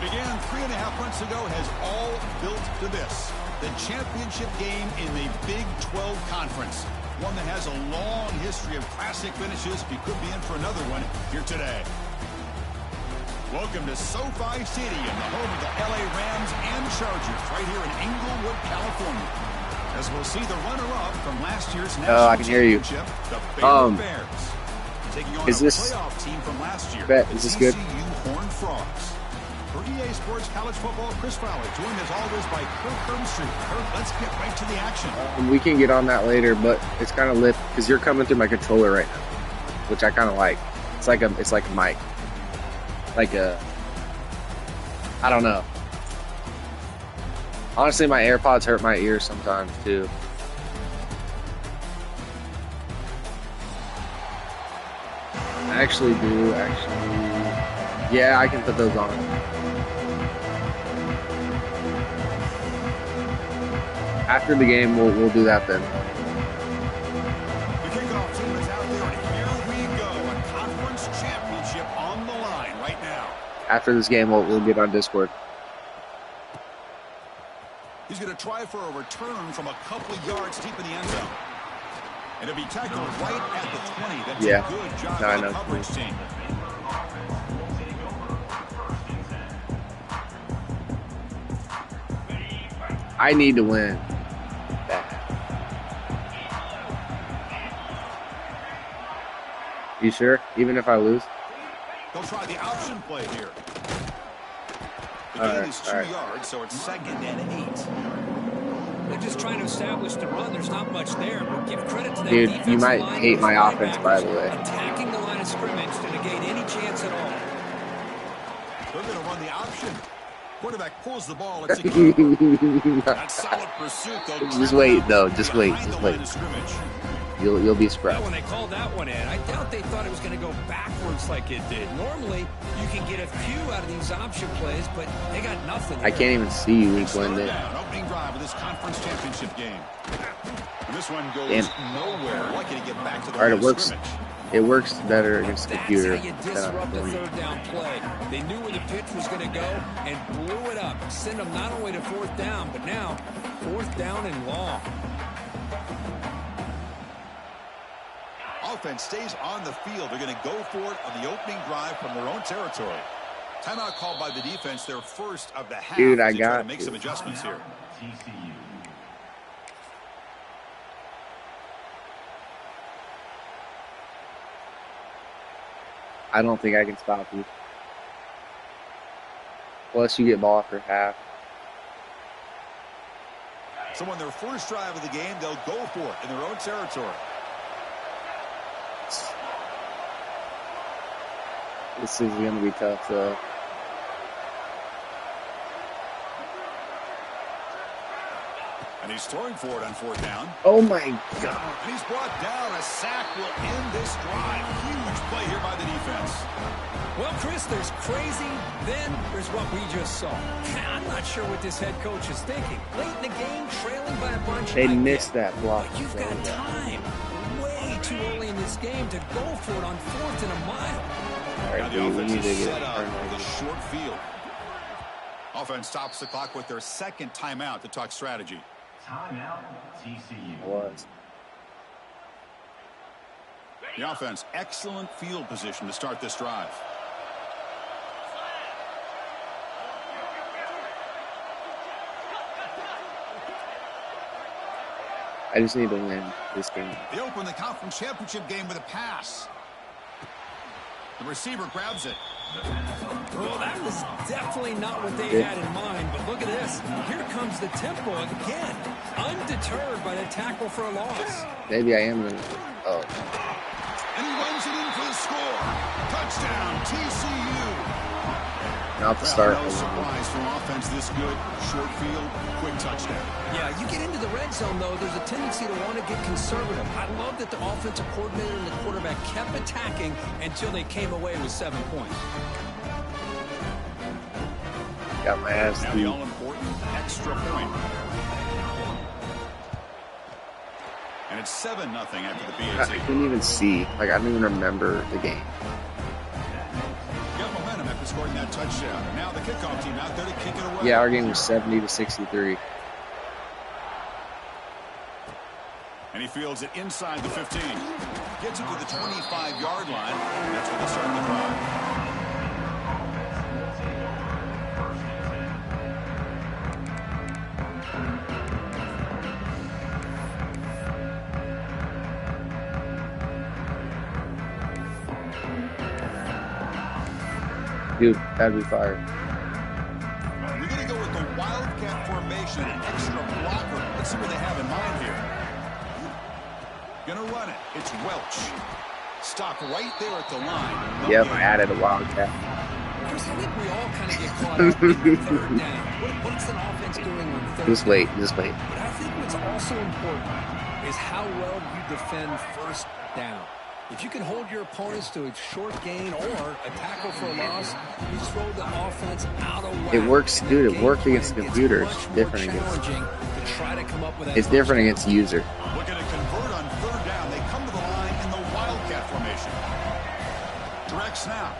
began 3.5 months ago has all built to this. The championship game in the Big 12 Conference. One that has a long history of classic finishes. He could be in for another one here today. Welcome to SoFi Stadium, the home of the LA Rams and Chargers, right here in Inglewood, California. As we'll see the runner-up from last year's national championship, the Baylor Bears, taking on a playoff team from last year, the TCU Horned Frogs. For EA Sports College Football, Chris Fowler, joined as always by Kirk Herbstreit. Kirk, let's get right to the action. We can get on that later, but it's kind of lit because you're coming through my controller right now, which I kind of like. It's like a mic, like a, I don't know. Honestly, my AirPods hurt my ears sometimes too. I actually do. Yeah, I can put those on. After the game, we'll do that then. The kickoff team is out there, and here we go. A conference championship on the line right now. After this game, we'll get on Discord. He's going to try for a return from a couple of yards deep in the end zone. And it'll be tackled right at the 20. That's a good job by the coverage team. I need to win. You sure? Even if I lose? They'll try the option play here. The gain is 2 yards, so it's 2nd and 8. They're just trying to establish the run. There's not much there, but give credit to that Dude, defensive you might line hate my offense, by the way. Attacking the line of scrimmage to negate any chance at all. They're going to run the option. Quarterback pulls the ball. It's a keeper. That's solid pursuit, though. Just wait, though. Just wait. You'll be surprised. Well, when they called that one in, I doubt they thought it was going to go backwards like it did. Normally, you can get a few out of these option plays, but they got nothing. I can't even see you, Lincoln. Opening drive of this conference championship game. And this one goes nowhere. Lucky to get back to the line of scrimmage. It works better against the computer. That's how you disrupt a third down play. They knew where the pitch was going to go and blew it up. Send them not only to 4th down, but now 4th down and long. Offense stays on the field. They're going to go for it on the opening drive from their own territory. Timeout called by the defense, their first of the half. Dude, I got to make some adjustments here. I don't think I can stop you. Unless you get ball after half. So on their first drive of the game, they'll go for it in their own territory. This is going to be tough, though. And he's throwing for it on 4th down. Oh, my God. And he's brought down. A sack will end this drive. Huge play here by the defense. Well, Chris, there's crazy, then there's what we just saw. I'm not sure what this head coach is thinking. Late in the game, trailing by a bunch. They missed that block. But you've got time. Way too early in this game to go for it on 4th and a mile. All right, dude, we need to get the short field. Offense stops the clock with their second timeout to talk strategy. Timeout, TCU. Was. The offense, excellent field position to start this drive. I just need to win this game. They open the conference championship game with a pass. The receiver grabs it. Well, that was definitely not what they had in mind, but look at this. Here comes the tempo again. Undeterred by the tackle for a loss. Maybe I am going to. Oh. And he runs it in for the score. Touchdown, TCU. Not the start. No surprise from offense this good. Short field, quick touchdown. Yeah, you get into the red zone, though, there's a tendency to want to get conservative. I love that the offensive coordinator and the quarterback kept attacking until they came away with 7 points. Got my ass now the all-important extra point. And it's 7-0 after the BAT. I couldn't even see. Like, I don't even remember the game. Got momentum after scoring that touchdown. Now the kickoff team out there to kick it away. Yeah, our game was 70-63. And he fields it inside the 15. Gets it to the 25-yard line. That's where they start the drive. Dude, that'd be fire. We're going to go with the Wildcat formation, an extra blocker. Let's see what they have in mind here. Going to run it. It's Welch. Stop right there at the line. Yep, I added a Wildcat. Chris, I think we all kind of get caught up in third down. What's an offense doing on third down? Just wait. But I think what's also important is how well you defend first down. If you can hold your opponents to a short gain or a tackle for a loss, you throw the offense out of whack. It works, dude. It worked against the computer. It's different against. It's different against the user. Looking to convert on third down. They come to the line in the Wildcat formation. Direct snap.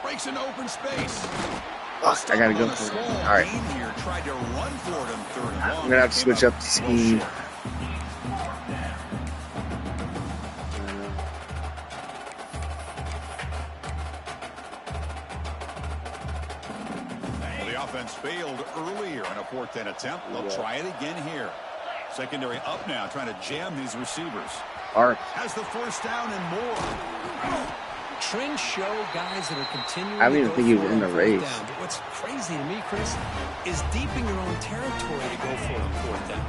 Breaks into open space. Oh, I gotta go for it. All right. I'm gonna have to switch up the scheme. Failed earlier in a 4th down attempt. They'll try it again here. Secondary up now, trying to jam these receivers. Art Has the first down and more. Trends show guys that are continuing. I don't even think he was in the race. Down. But what's crazy to me, Chris, is deep in your own territory to go for it on 4th down.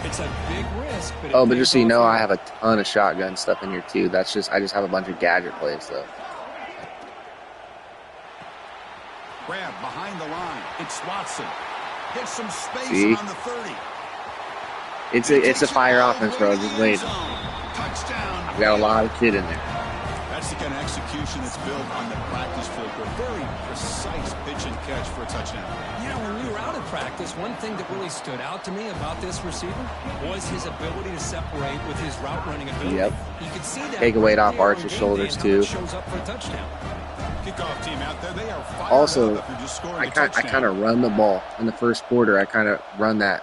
It's a big risk. But but just so you know, I have a ton of shotgun stuff in here too. I just have a bunch of gadget plays though. Grab behind the line. It's Watson. Gets some space on the 30. It's a fire offense, bro. Just wait. Touchdown. We got a lot of kid in there. That's the kind of execution that's built on the practice field. A very precise pitch and catch for a touchdown. You know, when we were out of practice, one thing that really stood out to me about this receiver was his ability to separate with his route running ability. Yep. You could see that. Take a weight off Arch's shoulders too. Shows up for a touchdown. Kickoff team out there. They are fired Also, up after just scoring I kind of run the ball in the first quarter. I kind of run that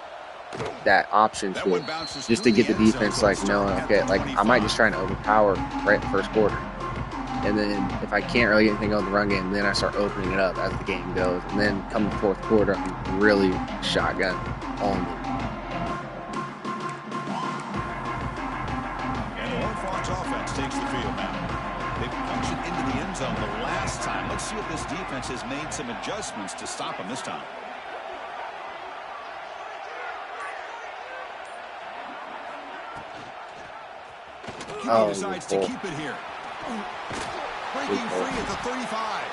option to it, just to get the defense like, no, okay, like I might just try to overpower right in the first quarter, and then if I can't really get anything on the run game, then I start opening it up as the game goes, and then come the fourth quarter, I'm really shotgun only. And the Horned offense takes the field now. They punched it into the end zone the last time. Let's see if this defense has made some adjustments to stop them this time. He decides to keep it here. Breaking free at the 35.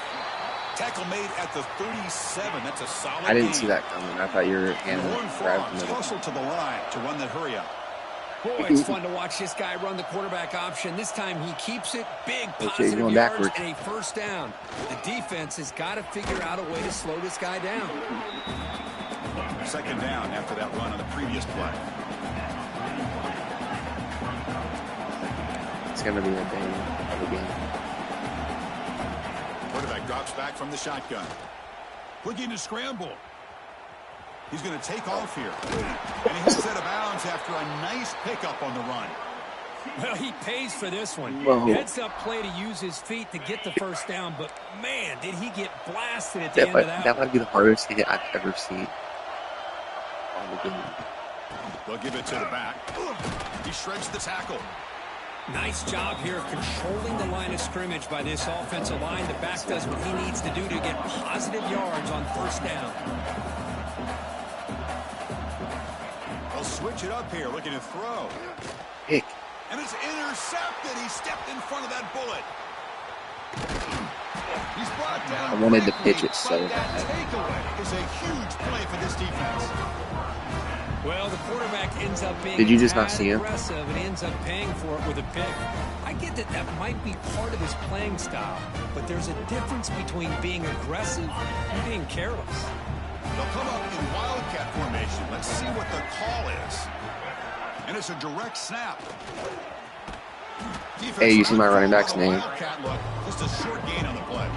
Tackle made at the 37. That's a solid I didn't gain. see that coming. I thought you were grabbing the hustle to the line to run the hurry up. Boy, it's fun to watch this guy run the quarterback option. This time he keeps it. Big positive going yards backwards. and a first down. The defense has got to figure out a way to slow this guy down. Second down after that run on the previous play. It's going to be a thing of the game. Quarterback drops back from the shotgun. Looking to scramble. He's going to take off here. And he hits out of bounds after a nice pickup on the run. Well, he pays for this one. Whoa. Heads up play to use his feet to get the first down, but man, did he get blasted at the end of that. That might be the hardest hit I've ever seen. They'll give it to the back. He shreds the tackle. Nice job here of controlling the line of scrimmage by this offensive line. The back does what he needs to do to get positive yards on first down. They'll switch it up here, looking to throw. Pick. And it's intercepted. He stepped in front of that bullet. He's brought down. I wanted to quickly, pitch it so but that bad. takeaway is a huge play for this defense. Well, the quarterback ends up being Did you just not see him? aggressive and ends up paying for it with a pick. I get that might be part of his playing style, but there's a difference between being aggressive and being careless. They'll come up in Wildcat formation. Let's see what the call is. And it's a direct snap. Hey, you see my running back's name? Wildcat look. Just a short gain on the play.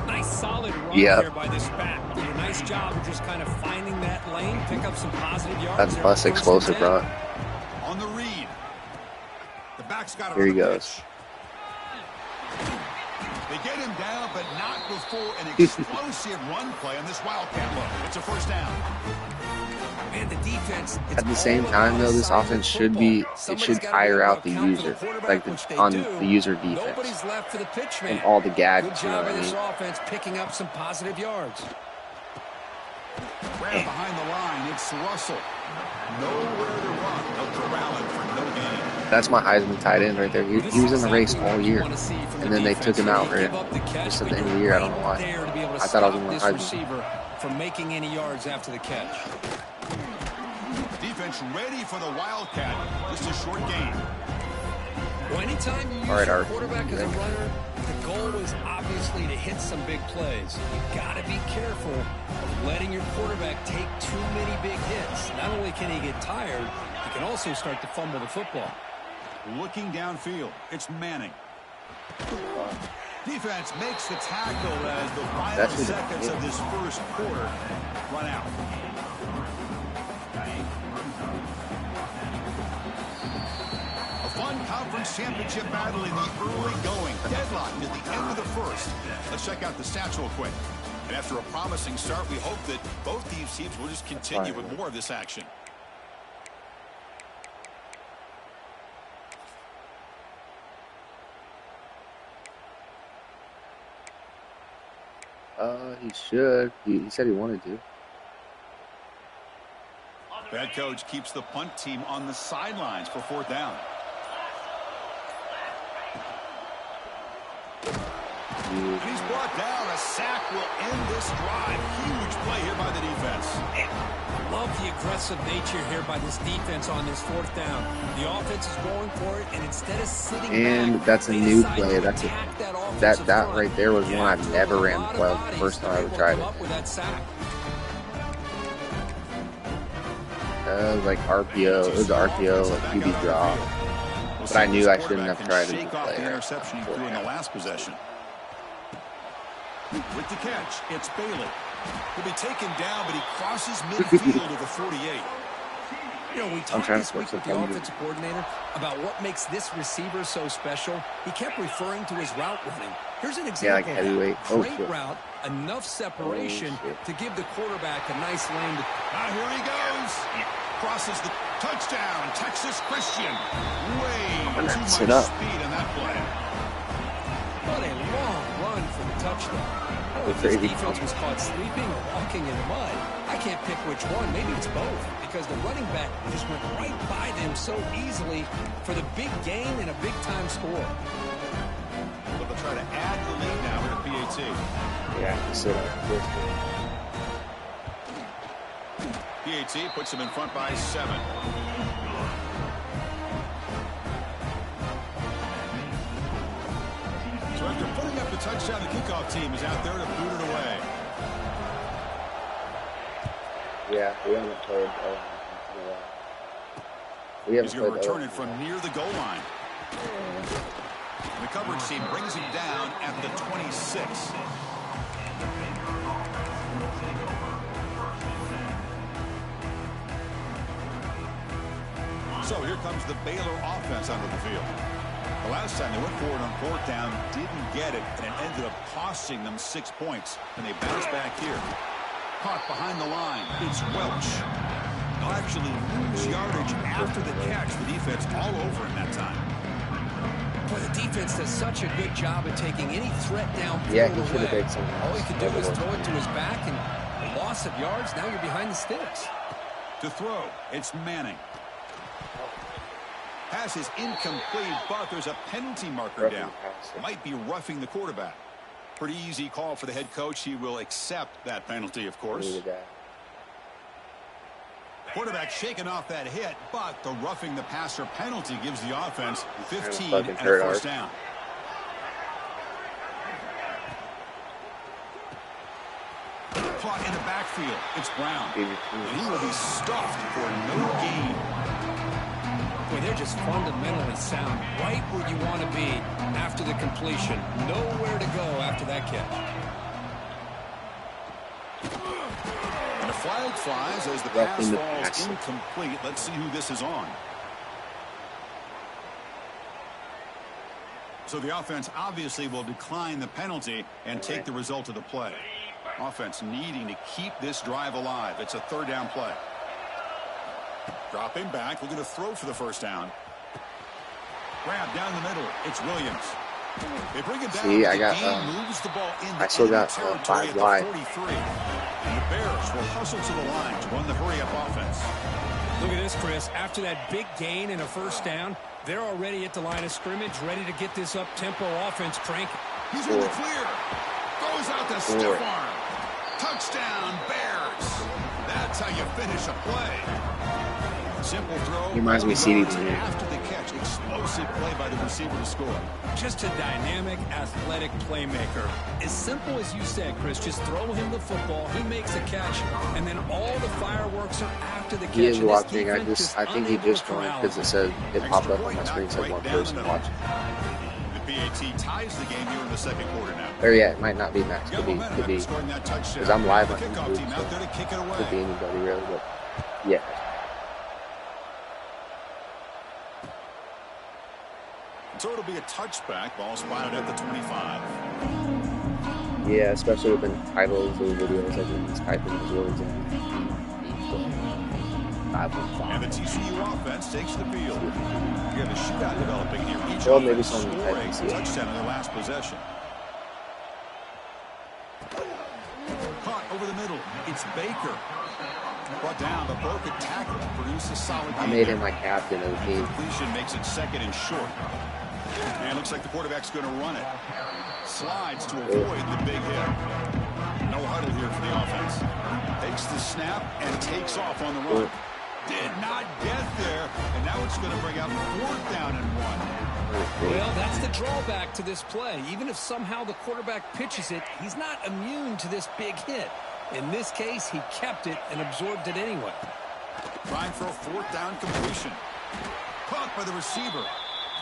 Nice solid run here by this back. Did a nice job of just kind of finding that lane, pick up some positive yards. That's bus explosive, bro. On the read. The back's got Here he goes. They get him down, but not before an explosive run play on this Wildcat look. It's a first down. Man, the defense, at the same time, though, this offense should tire out the user, like on the user defense, and all the gadgets. You know what I mean? Offense picking up some positive yards. Right behind the line, it's Russell. Nowhere to run. They'll corral him for no gain. That's my Heisman tight end right there. He was in the race all year, and then they took him out right just at the end of the year. I don't know why. I thought I was going to Heisman. From making any yards after the catch. Defense ready for the Wildcat. Just a short gain. Well, anytime you use your quarterback as a runner, the goal is obviously to hit some big plays. You've got to be careful of letting your quarterback take too many big hits. Not only can he get tired, he can also start to fumble the football. Looking downfield, it's Manning. Defense makes the tackle as the final seconds of this first quarter run out. A fun conference championship battle in the early going. Deadlocked at the end of the first. Let's check out the stats real quick. And after a promising start, we hope that both these teams will just continue with more of this action. He should. He said he wanted to. The head coach keeps the punt team on the sidelines for fourth down. And he's brought down. A sack will end this drive. Huge play here by the defense. Love the aggressive nature here by this defense on this fourth down. The offense is going for it, and instead of sitting back, that's a new play. That right there was one I've never ran the play. The first time I ever tried it. It was like RPO. It was RPO, like QB draw. But I knew I shouldn't have tried it. The interception he threw in the last possession. With the catch, it's Bailey. He'll be taken down, but he crosses midfield of the 48. You know, we talked this week with the offensive coordinator about what makes this receiver so special. He kept referring to his route running. Here's an example. Yeah, like heavyweight. Great route, enough separation to give the quarterback a nice lane. Here he goes. Crosses the touchdown. Texas Christian. Way too much speed on that play. What a long run for the touchdown. If this defense was caught sleeping or walking in mud, I can't pick which one. Maybe it's both, because the running back just went right by them so easily for the big gain and a big-time score. So they'll try to add the lead now with a PAT. Yeah, sit up. PAT puts him in front by 7. So after putting up the touchdown, the kickoff team is out there to boot it away. Yeah, we haven't played. He's going to return it from near the goal line. The coverage team brings him down at the 26. So here comes the Baylor offense onto the field. The last time they went forward on fourth down, didn't get it, and it ended up costing them 6 points. And they bounce back here. Caught behind the line. It's Welch. They'll actually lose yardage after the catch. The defense all over him that time. Boy, the defense does such a good job at taking any threat down. Yeah, he should have made some. All he could do was throw it to his back, and a loss of yards. Now you're behind the sticks. To throw, it's Manning. Pass is incomplete, but there's a penalty marker down. Might be roughing the quarterback. Pretty easy call for the head coach. He will accept that penalty, of course. Quarterback shaking off that hit, but the roughing the passer penalty gives the offense 15 and a first down. Caught in the backfield. It's Brown. And he will be stuffed for no gain. Boy, they're just fundamentally sound, right where you want to be after the completion. Nowhere to go after that catch. flag flies as the pass falls incomplete. Let's see who this is on. So the offense obviously will decline the penalty and take the result of the play. Offense needing to keep this drive alive. It's a third down play. Dropping back, looking to throw for the first down. Grab down the middle. It's Williams. They bring it down. See, I got. Moves the ball into I still got 5 wide. 43. And the Bears will hustle to the line to run the hurry-up offense. Look at this, Chris. After that big gain and a first down, they're already at the line of scrimmage, ready to get this up-tempo offense cranking. He's in the clear. Throws out the stiff arm. Touchdown, Bears. That's how you finish a play. Simple throw. He reminds me of CD to me. After the catch, explosive play by the receiver to score. Just a dynamic, athletic playmaker. As simple as you said, Chris, just throw him the football, he makes a catch, and then all the fireworks are after the catch. He is watching. I think he just joined because it said it popped up on my screen, said one person watching. The BAT ties the game here in the second quarter now. Or yeah, it might not be Max. Could be. Because I'm live on YouTube, so could be anybody really, but yeah. So it'll be a touchback. Ball spotted at the 25. Yeah, especially with the titles of the videos, I think he's typing his words in. And the TCU offense takes the field. You have a shootout developing here. Each well, maybe scoring a touchdown in their last possession. Caught over the middle. It's Baker. Brought down, but broke a tackle. Produced a solid game. I made him my captain of the team. Completion makes it second and short. And looks like the quarterback's going to run it. Slides to avoid the big hit. No huddle here for the offense. Takes the snap and takes off on the run. Did not get there, and now it's going to bring out 4th down and 1. Well, that's the drawback to this play. Even if somehow the quarterback pitches it, he's not immune to this big hit. In this case, he kept it and absorbed it anyway. Trying for a 4th down completion. Caught by the receiver.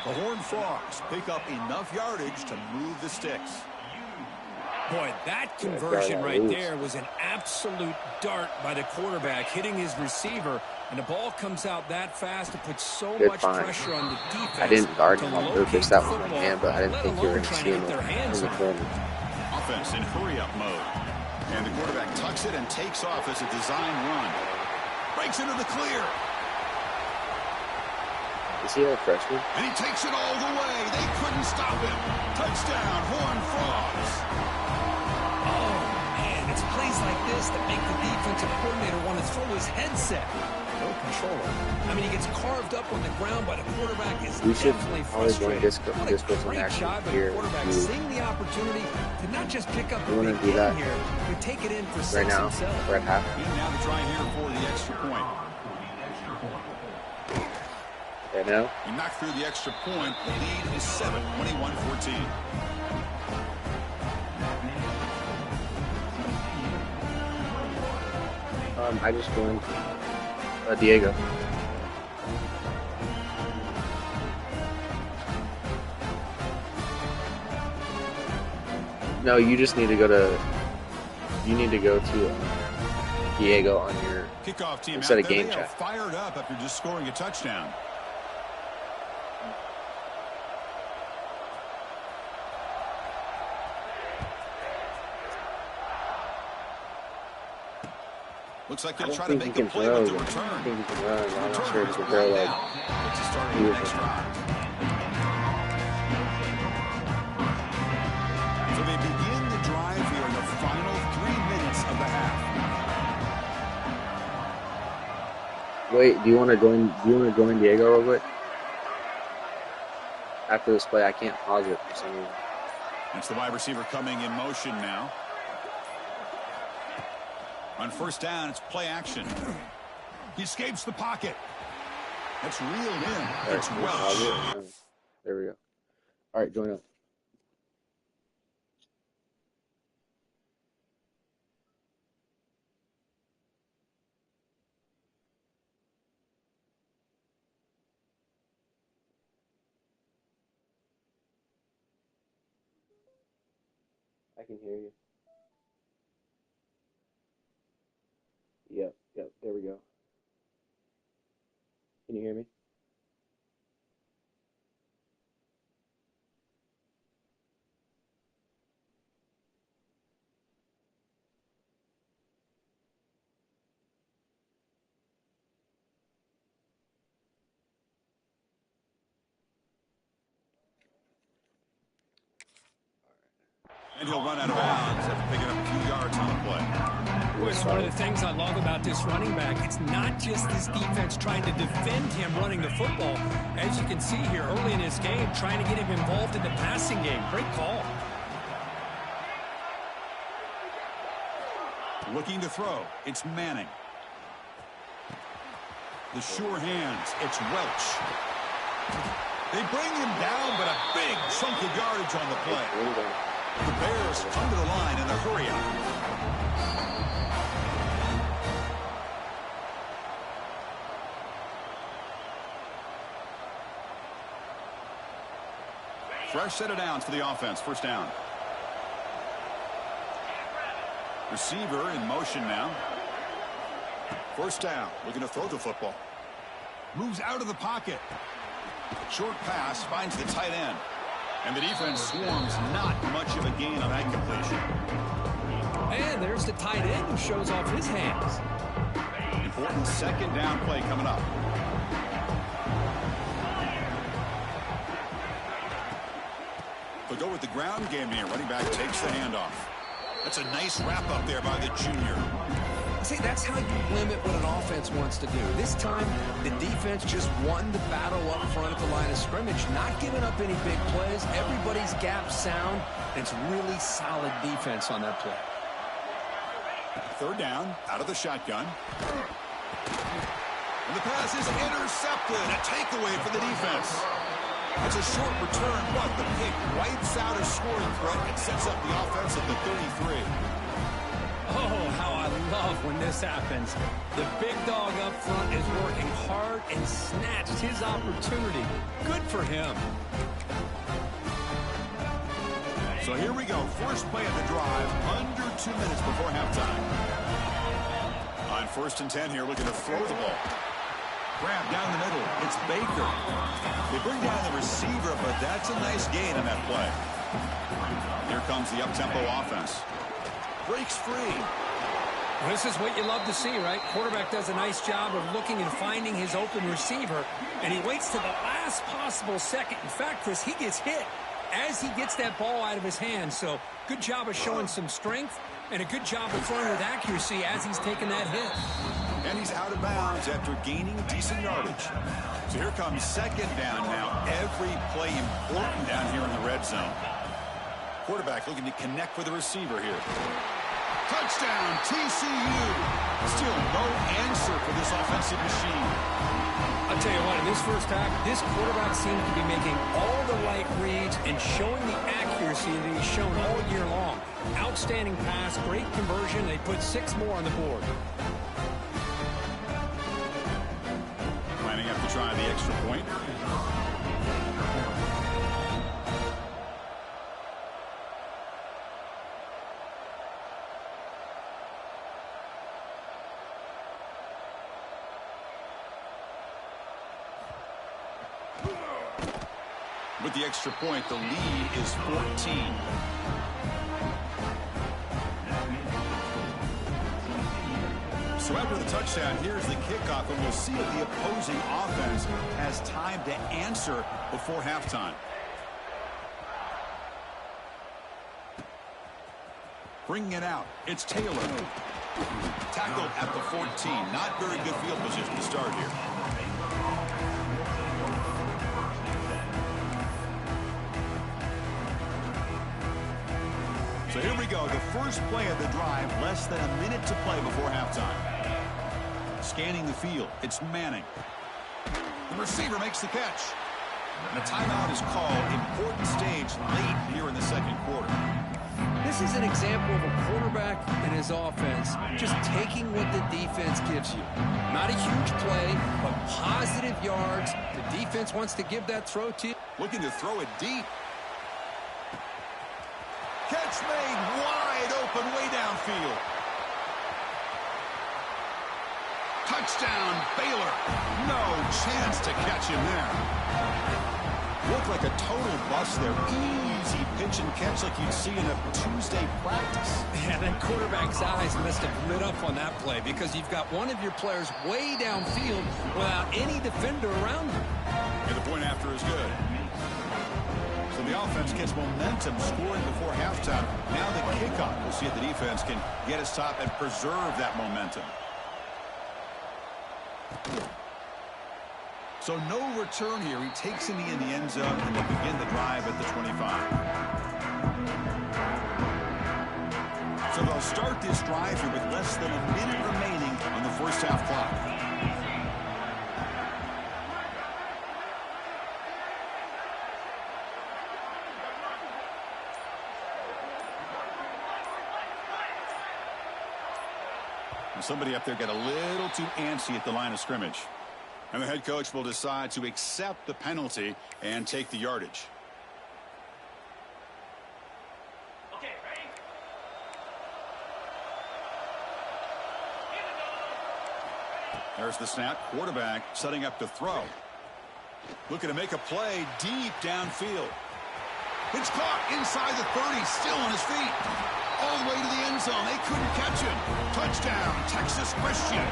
The Horned Frogs pick up enough yardage to move the sticks. Boy, that conversion right there was an absolute dart by the quarterback, hitting his receiver, and the ball comes out that fast. It puts so much pressure on the defense. I didn't guard him on purpose. That was my man, but I didn't think you were going to see him in the corner. Offense in hurry-up mode. And the quarterback tucks it and takes off as a design run. Breaks into the clear. Is he a freshman? And he takes it all the way. They couldn't stop him. Touchdown, Horned Frogs. Oh, man, it's plays like this that make the defensive coordinator want to throw his headset. No control. I mean, he gets carved up on the ground by the quarterback. Is definitely frustrating. What a great shot by the quarterback, seeing the opportunity to not just pick up the big game here, but take it in for 6 right now. himself. We're at half. And now to try here for the extra point. Right now. He knocked through the extra point. The lead is 7, 21-14. I just joined Diego. No, you just need to go to. You need to go to Diego on your kickoff team instead of out there, game they chat. are fired up after just scoring a touchdown. Looks like they'll try to make a play with the return. I think he can run. I'm not sure if he can throw like. It's a start of the next drive. So they begin the drive here in the final 3 minutes of the half. Wait, do you want to join Diego real quick? After this play, I can't pause it for some reason. It's the wide receiver coming in motion now. On first down, it's play action. He escapes the pocket. That's reeled in. It's Welch. There we go. All right, join up. I can hear you. There we go. Can you hear me? And he'll run out of bounds after picking up a few yards on the play. It's one of the things I love about this running back. It's not just this defense trying to defend him running the football. As you can see here early in this game, trying to get him involved in the passing game. Great call. Looking to throw. It's Manning. The sure hands. It's Welch. They bring him down, but a big chunk of yardage on the play. The Bears come to the line in a hurry-up. Fresh set of downs for the offense. First down. Receiver in motion now. First down. Looking to throw the football. Moves out of the pocket. Short pass finds the tight end. And the defense swarms not much of a gain on that completion. And there's the tight end who shows off his hands. Important second down play coming up. They'll go with the ground game here. Running back takes the handoff. That's a nice wrap up there by the junior. See, that's how you limit what an offense wants to do. This time, the defense just won the battle up front at the line of scrimmage, not giving up any big plays. Everybody's gap sound. It's really solid defense on that play. Third down, out of the shotgun. And the pass is intercepted. A takeaway for the defense. It's a short return, but the pick wipes out a scoring threat and sets up the offense at the 33. Oh, how I love when this happens. The big dog up front is working hard and snatched his opportunity. Good for him. So here we go. First play of the drive, under 2 minutes before halftime. On 1st and 10 here, looking to throw the ball. Grab down the middle. It's Baker. They bring down the receiver, but that's a nice gain on that play. Here comes the up-tempo offense. Breaks free. Well, this is what you love to see, right? Quarterback does a nice job of looking and finding his open receiver, and he waits to the last possible second. In fact, Chris, he gets hit as he gets that ball out of his hands. So good job of showing some strength and a good job of throwing with accuracy as he's taking that hit. And he's out of bounds after gaining decent yardage. So here comes second down now. Every play important down here in the red zone. Quarterback looking to connect with the receiver here. Touchdown, TCU. Still no answer for this offensive machine. I'll tell you what, in this first half, this quarterback seems to be making all the right reads and showing the accuracy that he's shown all year long. Outstanding pass, great conversion. They put 6 more on the board. Lining up to try the extra point. With the extra point, the lead is 14. So after the touchdown, here's the kickoff, and we'll see if the opposing offense has time to answer before halftime. Bringing it out, it's Taylor. Tackled at the 14. Not very good field position to start here. So here we go, the first play of the drive, less than a minute to play before halftime. Scanning the field, it's Manning. The receiver makes the catch. And a timeout is called. Important stage late here in the second quarter. This is an example of a quarterback and his offense just taking what the defense gives you. Not a huge play, but positive yards. The defense wants to give that throw to you. Looking to throw it deep. Catch made wide open way downfield. Touchdown, Baylor. No chance to catch him there. Looked like a total bust there. Easy pitch and catch like you'd see in a Tuesday practice. Yeah, that quarterback's eyes must have lit up on that play because you've got one of your players way downfield without any defender around him. And the point after is good. So the offense gets momentum scoring before halftime. Now the kickoff. We'll see if the defense can get a stop and preserve that momentum. So no return here. He takes him in the end zone, and they begin the drive at the 25. So they'll start this drive here with less than a minute remaining on the first half clock. And somebody up there got a little too antsy at the line of scrimmage. And the head coach will decide to accept the penalty and take the yardage. Okay, ready? There's the snap. Quarterback setting up to throw. Looking to make a play deep downfield. It's caught inside the 30, still on his feet. All the way to the end zone. They couldn't catch him. Touchdown, Texas Christian.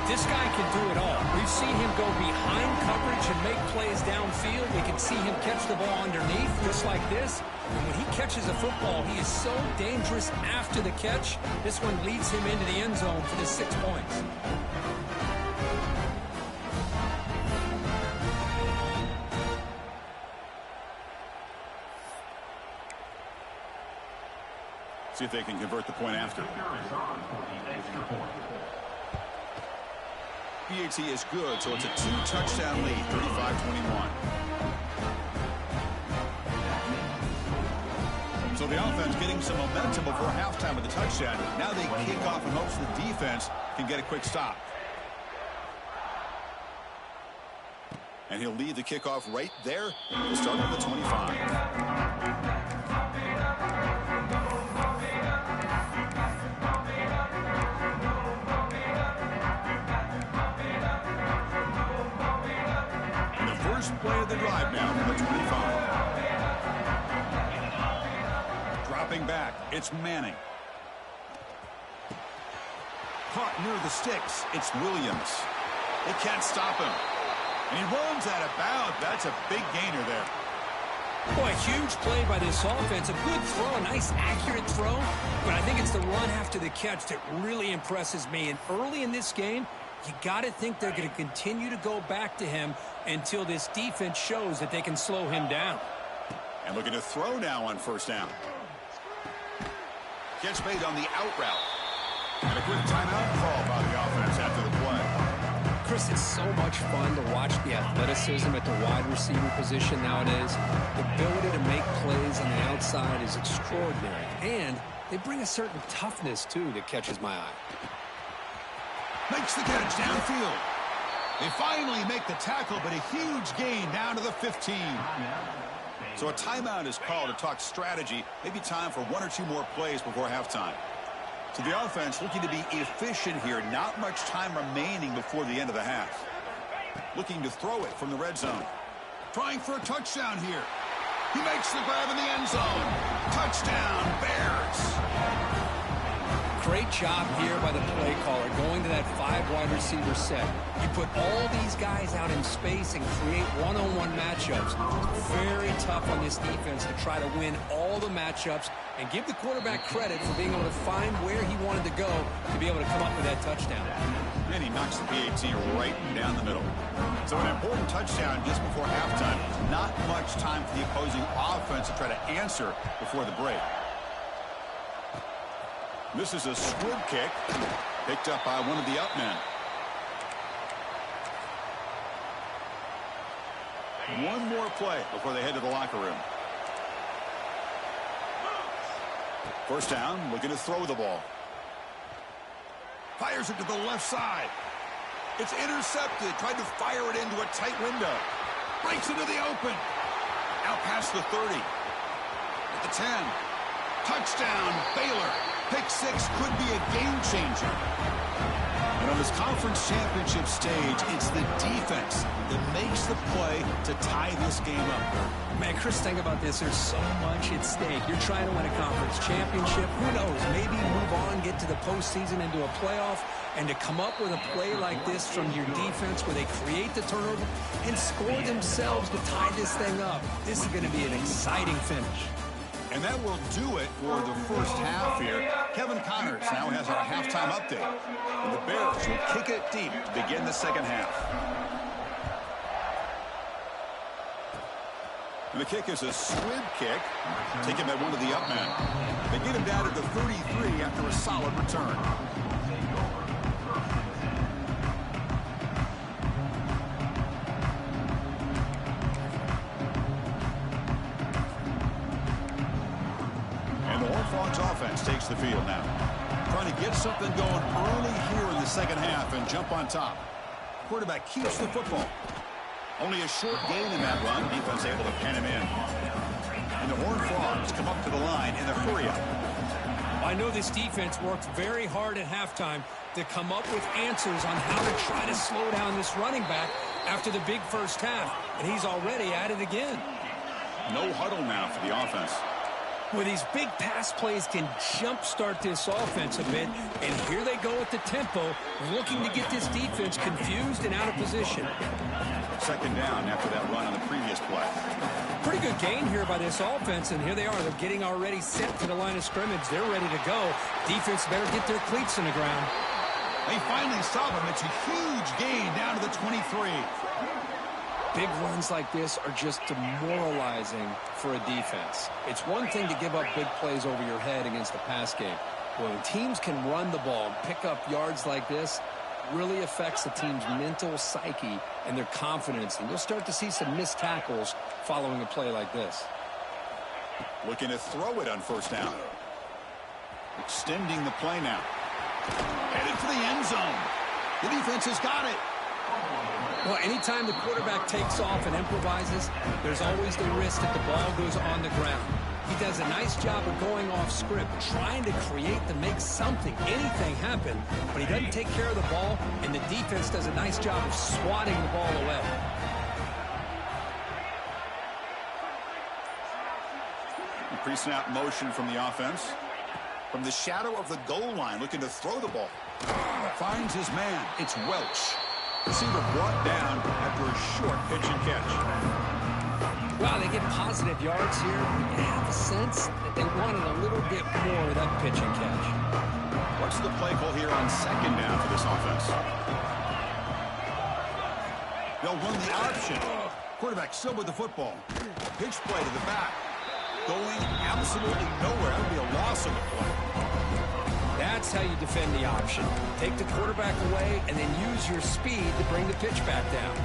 This guy can do it all. We've seen him go behind coverage and make plays downfield. We can see him catch the ball underneath just like this. And when he catches a football, he is so dangerous after the catch. This one leads him into the end zone for the 6 points. See if they can convert the point after. BAT is good, so it's a 2-touchdown lead, 35-21. So the offense getting some momentum before halftime with the touchdown. Now they kick off in hopes the defense can get a quick stop. And he'll lead the kickoff right there. We'll start at the 25. Play of the drive now from the 25. Dropping back, it's Manning. Caught near the sticks, it's Williams. They can't stop him. And he runs out of bounds. That's a big gainer there. Boy, huge play by this offense. A good throw, a nice accurate throw. But I think it's the run after the catch that really impresses me. And early in this game, you got to think they're going to continue to go back to him until this defense shows that they can slow him down. And looking to throw now on first down. Catch made on the out route. And a quick timeout call by the offense after the play. Chris, it's so much fun to watch the athleticism at the wide receiver position nowadays. The ability to make plays on the outside is extraordinary. And they bring a certain toughness, too, that catches my eye. Makes the catch downfield. They finally make the tackle, but a huge gain down to the 15. So a timeout is called to talk strategy. Maybe time for one or two more plays before halftime. So the offense looking to be efficient here. Not much time remaining before the end of the half. Looking to throw it from the red zone. Trying for a touchdown here. He makes the grab in the end zone. Touchdown, Bears. Great job here by the play caller going to that 5 wide receiver set. You put all these guys out in space and create one-on-one matchups. It's very tough on this defense to try to win all the matchups and give the quarterback credit for being able to find where he wanted to go to be able to come up with that touchdown. And he knocks the BAT right down the middle. So an important touchdown just before halftime. Not much time for the opposing offense to try to answer before the break. This is a squib kick, picked up by one of the up men. One more play before they head to the locker room. First down, looking to throw the ball. Fires it to the left side. It's intercepted, tried to fire it into a tight window. Breaks into the open. Out past the 30. At the 10. Touchdown, Baylor. Pick 6 could be a game changer. And on this conference championship stage, it's the defense that makes the play to tie this game up. Man, Chris, think about this. There's so much at stake. You're trying to win a conference championship. Who knows? Maybe move on, get to the postseason, into a playoff, and to come up with a play like this from your defense where they create the turnover and score themselves to tie this thing up. This is going to be an exciting finish. And that will do it for the first half here. Kevin Connors now has our halftime update. And the Bears will kick it deep to begin the second half. And the kick is a squib kick, taken by one of the up men. They get him down to the 33 after a solid return. Frogs offense takes the field now. Trying to get something going early here in the second half and jump on top. Quarterback keeps the football. Only a short gain in that run. Defense able to pen him in. And the Horned Frogs come up to the line in a hurry-up. I know this defense worked very hard at halftime to come up with answers on how to try to slow down this running back after the big first half. And he's already at it again. No huddle now for the offense. Well, these big pass plays can jumpstart this offense a bit, and here they go at the tempo, looking to get this defense confused and out of position. Second down after that run on the previous play. Pretty good gain here by this offense, and here they are. They're getting already set to the line of scrimmage. They're ready to go. Defense better get their cleats in the ground. They finally stop him. It's a huge gain down to the 23. Big runs like this are just demoralizing for a defense. It's one thing to give up big plays over your head against the pass game. When teams can run the ball and pick up yards like this, it really affects the team's mental psyche and their confidence. And you'll start to see some missed tackles following a play like this. Looking to throw it on first down. Extending the play now. Headed for the end zone. The defense has got it. Well, anytime the quarterback takes off and improvises, there's always the risk that the ball goes on the ground. He does a nice job of going off script, trying to create to make something, anything happen, but he doesn't take care of the ball, and the defense does a nice job of swatting the ball away. Pre-snap motion from the offense. From the shadow of the goal line, looking to throw the ball. Finds his man. It's Welch. Receiver brought down after a short pitch and catch. Wow, they get positive yards here. You have a sense that they wanted a little bit more of that pitch and catch. What's the play call here on second down for this offense? They'll run the option. Quarterback still with the football. Pitch play to the back. Going absolutely nowhere. That would be a loss of the play. That's how you defend the option. Take the quarterback away and then use your speed to bring the pitch back down.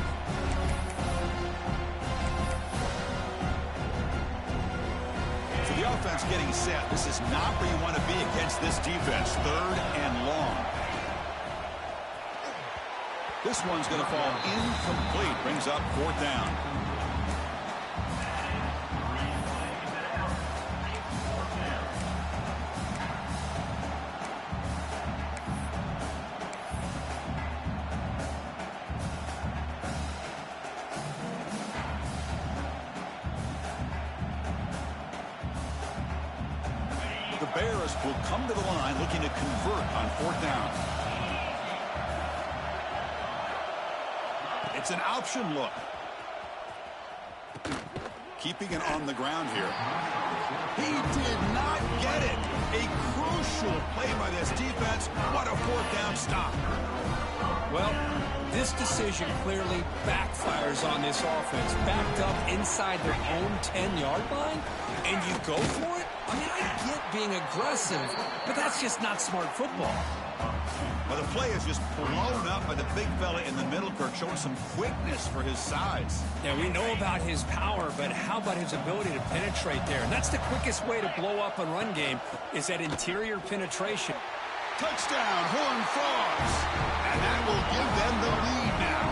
So the offense getting set. This is not where you want to be against this defense. Third and long. This one's going to fall incomplete. Brings up fourth down. The Bears will come to the line looking to convert on fourth down. It's an option look. Keeping it on the ground here. He did not get it. A crucial play by this defense. What a fourth down stop. Well, this decision clearly backfires on this offense. Backed up inside their own 10-yard line, and you go for it? I mean, I get being aggressive, but that's just not smart football. Well, the play is just blown up by the big fella in the middle, Kirk, showing some quickness for his size. Yeah, we know about his power, but how about his ability to penetrate there? And that's the quickest way to blow up a run game, is that interior penetration. Touchdown, Horned Frogs. And that will give them the lead now.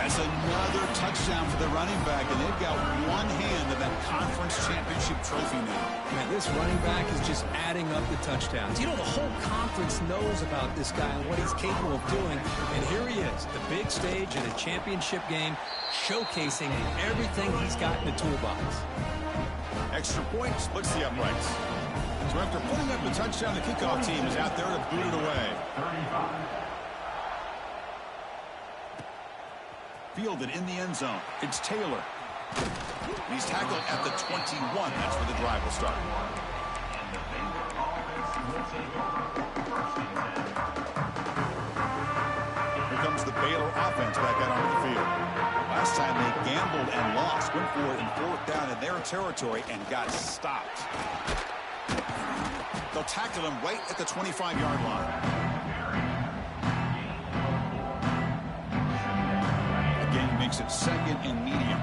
That's another touchdown for the running back, and they've got one hand of that conference championship trophy now. Man, this running back is just adding up the touchdowns. You know, the whole conference knows about this guy and what he's capable of doing. And here he is, the big stage in a championship game, showcasing everything he's got in the toolbox. Extra point splits the uprights. So after putting up the touchdown, the kickoff team is out there to boot it away. Fielded in the end zone. It's Taylor. He's tackled at the 21. That's where the drive will start. Here comes the Baylor offense back out onto the field. Last time they gambled and lost. Went for it in 4th down in their territory and got stopped. They'll tackle him right at the 25-yard line. Makes it 2nd and medium.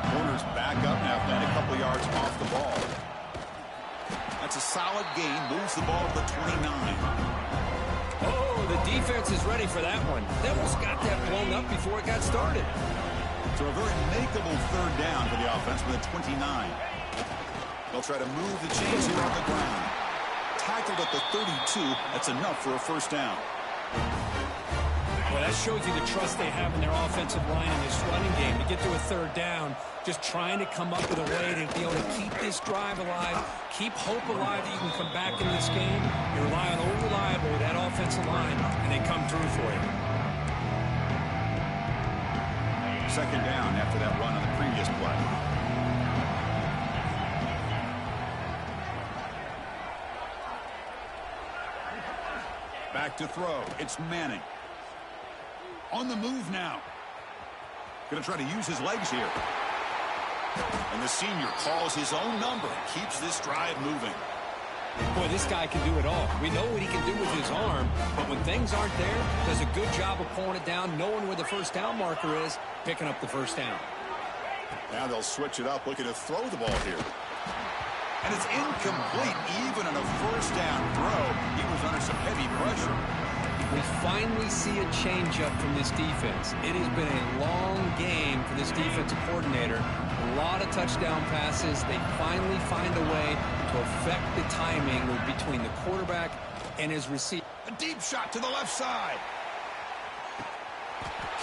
Corners back up now, playing a couple yards off the ball. That's a solid gain. Moves the ball to the 29. Oh, the defense is ready for that one. They almost got that blown up before it got started. So a very makeable 3rd down for the offense with a 29. They'll try to move the chains here on the ground. Tackled at the 32. That's enough for a 1st down. Well, that shows you the trust they have in their offensive line in this running game to get to a 3rd down, just trying to come up with a way to be able to keep this drive alive, keep hope alive that you can come back in this game. You rely on old reliable, that offensive line, and they come through for you. 2nd down after that run on the previous play. Back to throw. It's Manning. On the move now. Going to try to use his legs here. And the senior calls his own number. Keeps this drive moving. Boy, this guy can do it all. We know what he can do with his arm, but when things aren't there, does a good job of pulling it down, knowing where the 1st down marker is, picking up the 1st down. Now they'll switch it up, looking to throw the ball here. And it's incomplete, even on a 1st down throw. He was under some heavy pressure. We finally see a changeup from this defense. It has been a long game for this defensive coordinator. A lot of touchdown passes. They finally find a way to affect the timing between the quarterback and his receiver. A deep shot to the left side.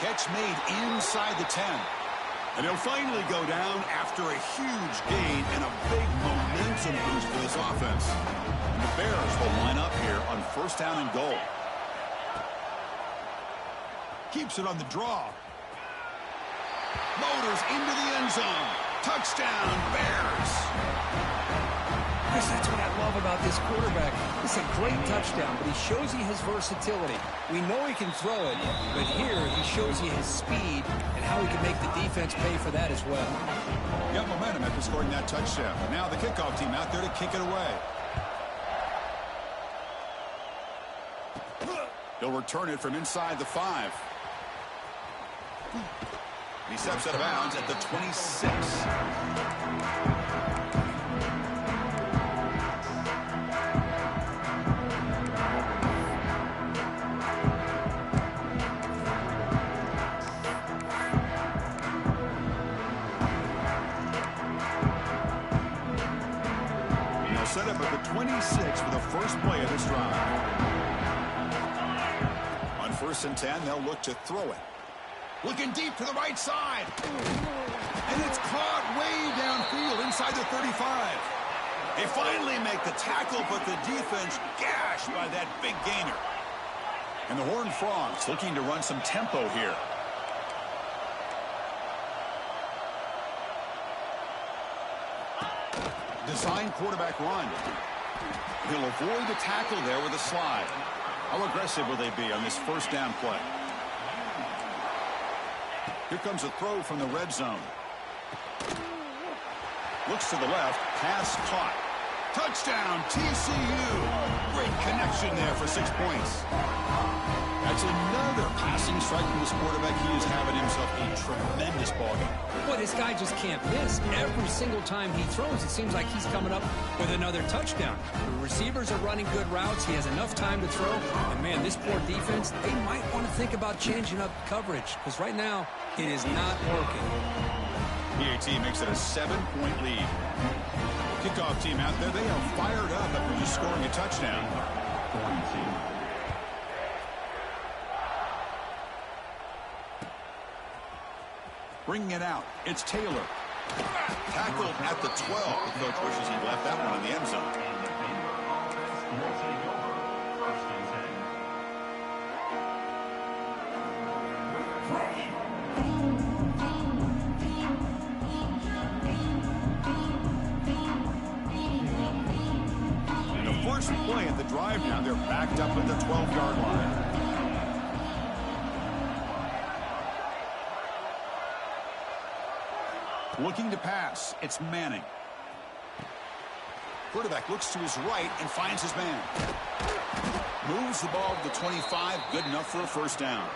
Catch made inside the 10. And he'll finally go down after a huge gain and a big momentum boost for this offense. And the Bears will line up here on 1st down and goal. Keeps it on the draw. Motors into the end zone. Touchdown, Bears. Chris, that's what I love about this quarterback. It's a great touchdown, but he shows you his versatility. We know he can throw it, but here he shows you his speed and how he can make the defense pay for that as well. Got momentum after scoring that touchdown. Now the kickoff team out there to kick it away. They'll return it from inside the 5. He steps out of bounds at the 26. And they'll set up at the 26 for the first play of this drive. On 1st and 10, they'll look to throw it. Looking deep to the right side. And it's caught way downfield inside the 35. They finally make the tackle, but the defense gashed by that big gainer. And the Horned Frogs looking to run some tempo here. Design quarterback run. He'll avoid the tackle there with a slide. How aggressive will they be on this 1st down play? Here comes a throw from the red zone. Looks to the left. Pass caught. Touchdown, TCU. Great connection there for 6 points. That's another passing strike from this quarterback. He is having himself a tremendous ballgame. Boy, this guy just can't miss. Every single time he throws, it seems like he's coming up with another touchdown. The receivers are running good routes. He has enough time to throw. And, man, this poor defense, they might want to think about changing up coverage because right now it is not working. PAT makes it a 7-point lead. Kickoff team out there, they are fired up after just scoring a touchdown. Bringing it out, it's Taylor. Tackled at the 12. The coach wishes he left that one in the end zone. And the first play at the drive now, they're backed up at the 12-yard line. Looking to pass, it's Manning. Quarterback looks to his right and finds his man. Moves the ball to the 25, good enough for a first down.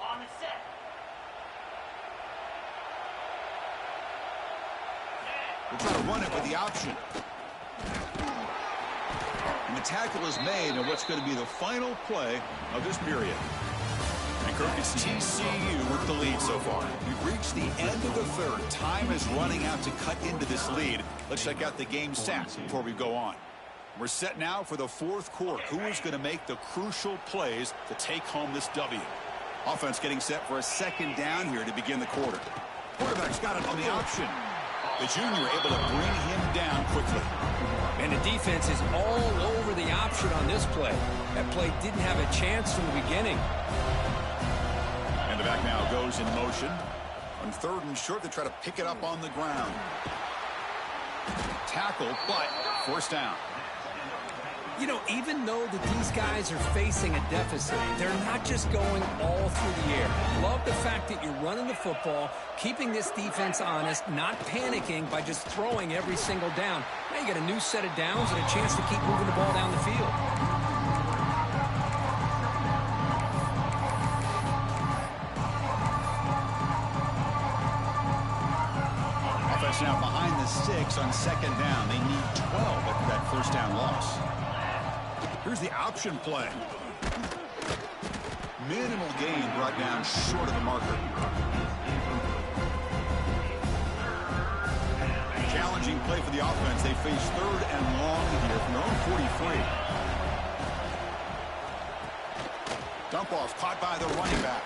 On the set. We'll try to run it with the option. And the tackle is made on what's going to be the final play of this period. And Kirk, it's TCU with the lead so far. We've reached the end of the third. Time is running out to cut into this lead. Let's check out the game stats before we go on. We're set now for the fourth quarter. Who is going to make the crucial plays to take home this W? Offense getting set for a second down here to begin the quarter. Quarterback's got it on the option. The junior able to bring him down quickly. And the defense is all over the option on this play. That play didn't have a chance from the beginning. And the back now goes in motion. On third and short, they try to pick it up on the ground. Tackle, but first down. You know, even though these guys are facing a deficit, they're not just going all through the air. Love the fact that you're running the football, keeping this defense honest, not panicking by just throwing every single down. Now you got a new set of downs and a chance to keep moving the ball down the field. Offense now behind the 6 on second down. They need 12 after that first down loss. Here's the option play. Minimal gain brought down short of the marker. Challenging play for the offense. They face third and long here from their own 43. Dump off caught by the running back.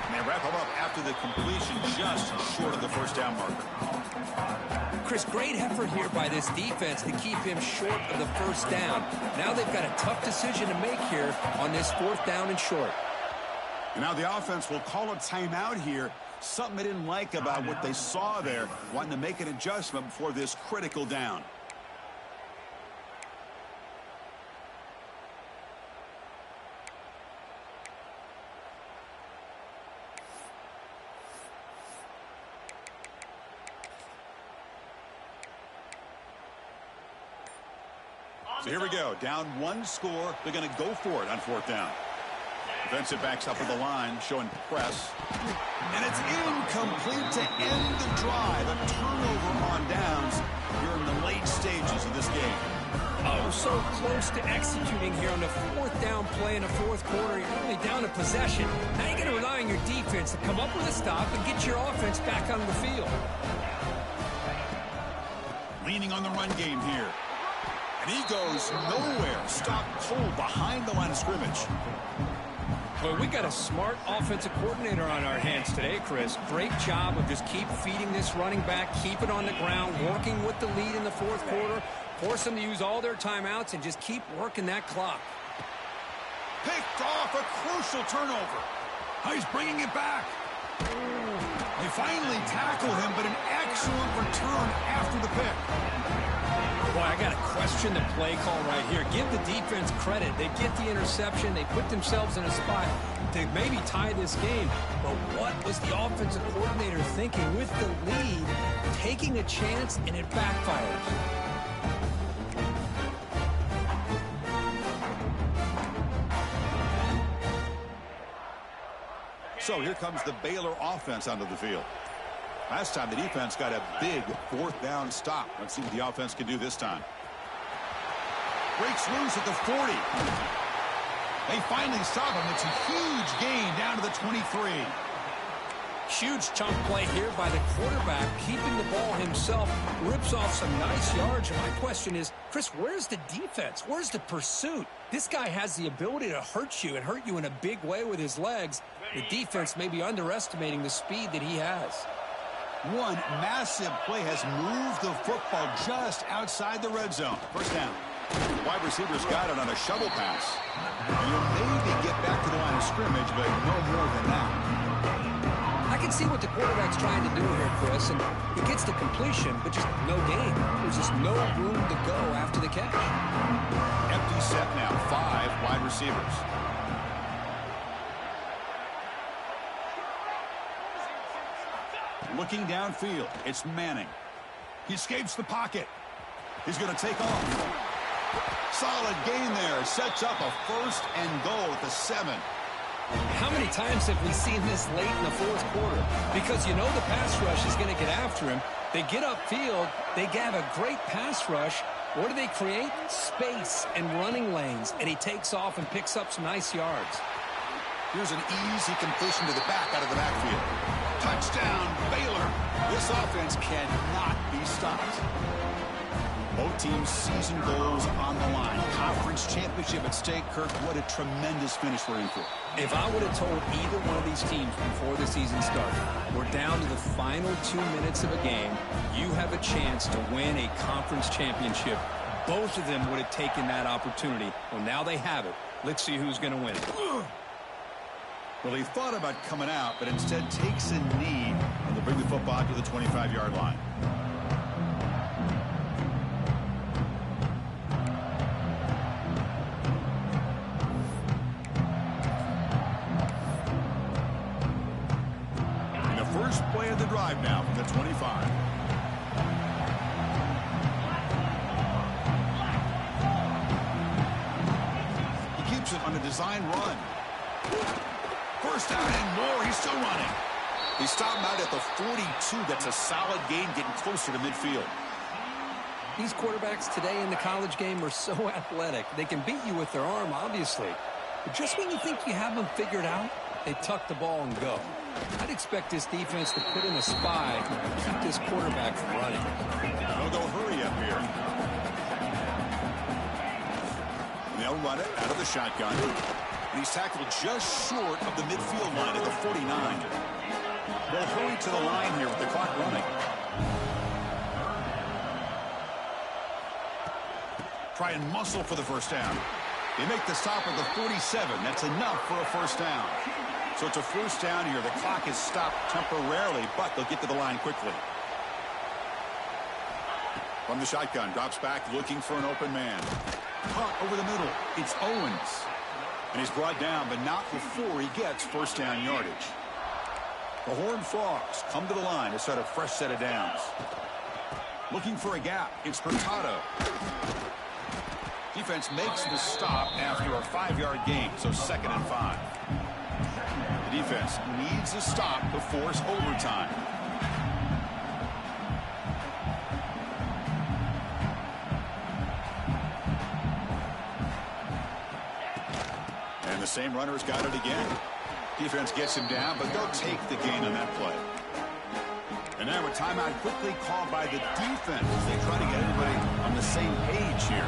And they wrap him up after the completion just short of the first down marker. Chris, great effort here by this defense to keep him short of the first down. Now they've got a tough decision to make here on this fourth down and short. And now the offense will call a timeout here. Something they didn't like about what they saw there. Wanting to make an adjustment before this critical down. So here we go. Down one score. They're going to go for it on fourth down. Defensive backs up with the line, showing press. And it's incomplete to end the drive. A turnover on downs here in the late stages of this game. Oh, so close to executing here on the fourth down play in the fourth quarter. You're only down a possession. Now you're going to rely on your defense to come up with a stop and get your offense back on the field. Leaning on the run game here. And he goes nowhere. Stop cold behind the line of scrimmage. Well, we got a smart offensive coordinator on our hands today, Chris. Great job of just keep feeding this running back, keep it on the ground, working with the lead in the fourth quarter, force them to use all their timeouts, and just keep working that clock. Picked off a crucial turnover. He's bringing it back. They finally tackle him, but an excellent return after the pick. Boy, I got to question watching the play call right here. Give the defense credit. They get the interception. They put themselves in a spot to maybe tie this game. But what was the offensive coordinator thinking with the lead, taking a chance, and it backfires? So here comes the Baylor offense onto the field. Last time the defense got a big fourth down stop. Let's see what the offense can do this time. Breaks loose at the 40. They finally stop him. It's a huge gain down to the 23. Huge chunk play here by the quarterback, keeping the ball himself, rips off some nice yards. And my question is, Chris, where's the defense? Where's the pursuit? This guy has the ability to hurt you and hurt you in a big way with his legs. The defense may be underestimating the speed that he has. One massive play has moved the football just outside the red zone. First down. Wide receivers got it on a shovel pass. You'll maybe get back to the line of scrimmage, but no more than that. I can see what the quarterback's trying to do here, Chris, and he gets the completion, but just no gain. There's just no room to go after the catch. Empty set now, 5 wide receivers. Looking downfield, it's Manning. He escapes the pocket. He's going to take off. Solid gain there. Sets up a 1st and goal at the 7. How many times have we seen this late in the fourth quarter? Because you know the pass rush is going to get after him. They get upfield. They have a great pass rush. What do they create? Space and running lanes. And he takes off and picks up some nice yards. Here's an easy completion to the back out of the backfield. Touchdown, Baylor. This offense cannot be stopped. Both teams' season goals on the line. Conference championship at stake. Kirk, what a tremendous finish we're in for. If I would have told either one of these teams before the season started, we're down to the final 2 minutes of a game, you have a chance to win a conference championship, both of them would have taken that opportunity. Well, now they have it. Let's see who's going to win. Well, he thought about coming out, but instead takes a knee, and they'll bring the football to the 25-yard line. And the first play of the drive now from the 25. He keeps it on a design run. First down and more. He's still running. He stopped him out at the 42. That's a solid gain, getting closer to midfield. These quarterbacks today in the college game are so athletic. They can beat you with their arm, obviously. But just when you think you have them figured out, they tuck the ball and go. I'd expect this defense to put in a spy and keep this quarterback from running. They'll go hurry up here. And they'll run it out of the shotgun. He's tackled just short of the midfield line at the 49. They'll hurry to the line here with the clock running. Try and muscle for the first down. They make the stop at the 47. That's enough for a first down. So it's a first down here. The clock is stopped temporarily, but they'll get to the line quickly. From the shotgun, drops back looking for an open man. Caught over the middle. It's Owens. And he's brought down, but not before he gets first down yardage. The Horned Frogs come to the line to set a fresh set of downs. Looking for a gap. It's Hurtado. Defense makes the stop after a 5-yard gain, so 2nd and 5. The defense needs a stop to force overtime. And the same runner's got it again. Defense gets him down, but they'll take the gain on that play. And now a timeout quickly called by the defense as they try to get everybody on the same page here.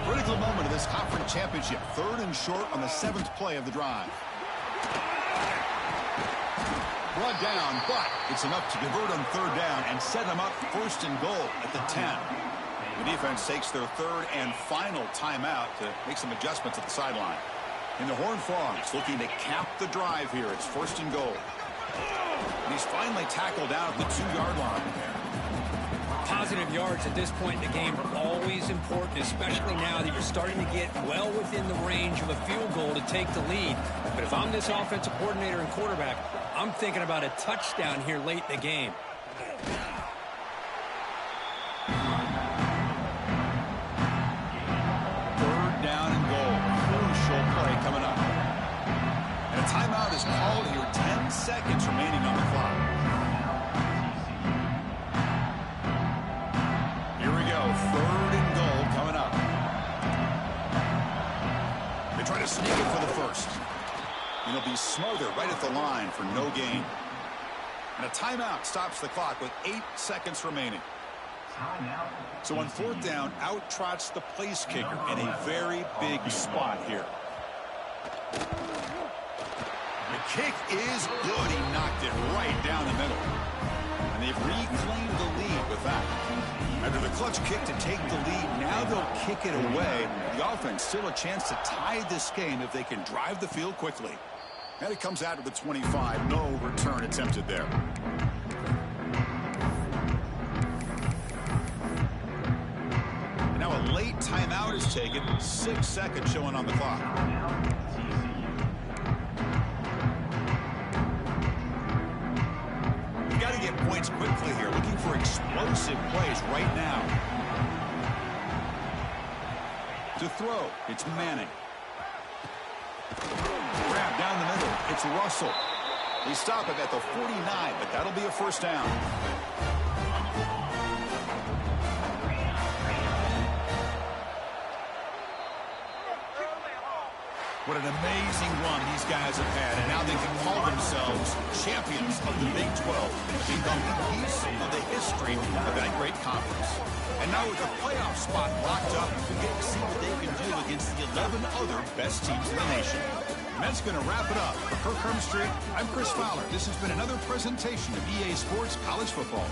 Critical moment of this conference championship. 3rd and short on the 7th play of the drive. Brought down, but it's enough to convert on 3rd down and set them up 1st and goal at the 10. The defense takes their 3rd and final timeout to make some adjustments at the sideline. And the Horned Frogs looking to cap the drive here. It's 1st and goal. And he's finally tackled out at the 2-yard line. Positive yards at this point in the game are always important, especially now that you're starting to get well within the range of a field goal to take the lead. But if I'm this offensive coordinator and quarterback, I'm thinking about a touchdown here late in the game. Third down and goal. Crucial play coming up. And a timeout is called here. 10 seconds remaining on the clock. Here we go. Third and goal coming up. They try to sneak it for the first. And he'll be smothered right at the line for no gain. And a timeout stops the clock with 8 seconds remaining. So on fourth down, out trots the place kicker in a very big spot here. The kick is good. He knocked it right down the middle. And they've reclaimed the lead with that. After the clutch kick to take the lead, now they'll kick it away. The offense still a chance to tie this game if they can drive the field quickly. And it comes out to the 25. No return attempted there. And now a late timeout is taken. 6 seconds showing on the clock. You got to get points quickly here. Looking for explosive plays right now. To throw, it's Manning. Grab down the middle. It's Russell. They stop him at the 49, but that'll be a first down. What an amazing run these guys have had, and now they can call themselves champions of the Big 12 and become a piece of the history of that great conference. And now with the playoff spot locked up, we get to see what they can do against the 11 other best teams in the nation. And that's going to wrap it up. For Kirk Hermstreet, I'm Chris Fowler. This has been another presentation of EA Sports College Football.